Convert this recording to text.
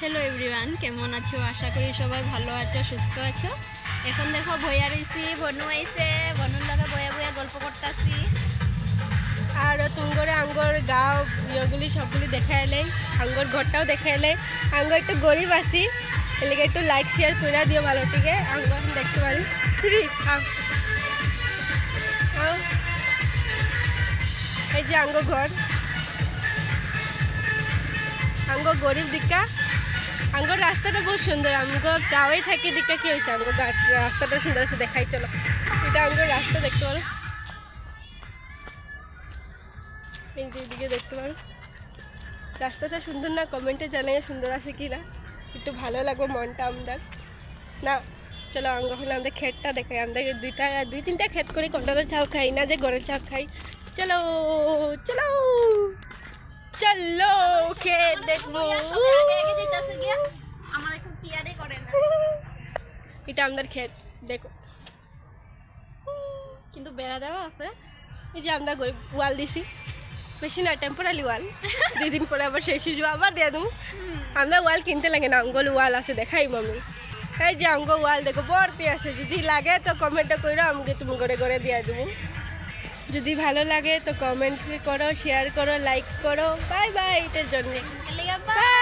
Hello everyone, কেমন আছো? আশা করি সবাই ভালো আছো, সুস্থ আছো। এখন দেখো বইয়া রয়েছি, বনু আইছে, বনুর লগে বয়া বয়া গল্প করতেছি। আর তুঙ্গরে আঙ্গর গাঁও ইয়েগুলি সবগুলি দেখাইলে, আঙ্গর ঘরটাও দেখাইলে। আঙ্গ একটু গরিব আছি, এলাকা একটু লাইক শেয়ার করে দিও ভালো থেকে। আঙ্গ এখন দেখতে পারি এই যে আঙ্গ ঘর, আঙ্গ গরিব দিকা। আঙ্গর রাস্তাটা বহুত সুন্দর, আঙ্গ গাঁয়ে থাকি দিকা কি হয়েছে, আঙ্গ রাস্তাটা সুন্দর আছে, দেখাই চলো। এটা আঙ্গর রাস্তা দেখতে পারো, এই যে এদিকে দেখতে পারো। রাস্তাটা সুন্দর না? কমেন্টে জানাই সুন্দর আছে কি না, একটু ভালো লাগবে মনটা আমাদের না। চলো এখন আমাদের ক্ষেতটা দেখাই। আমাদের দুই তিনটা ক্ষেত করি, কন্ট্রোলের চাও খাই না, যে গড়ের চাও খাই। চলো চলো চলো ক্ষেত দেখবো। এটা আমাদের ক্ষেত দেখো, কিন্তু বেড়া দেওয়া আছে। এই যে আমরা গরিব ওয়াল দিছি, বেশি না, টেম্পোরারি ওয়াল। 2 দিন পরে আবার শেষ হয়ে যাবো, আবার দিয়ে দেবো। আমরা ওয়াল কিনতে লাগে না, অঙ্গল ওয়াল আছে, দেখাই মামি। এই যে অঙ্গ ওয়াল দেখো ভর্তি আছে, যদি লাগে তো কমেন্টও করো, আমাকে তুমি করে করে দিয়ে দেবো। যদি ভালো লাগে তো কমেন্ট করো, শেয়ার করো, লাইক করো। বাই বাই, এটার জন্য বাই।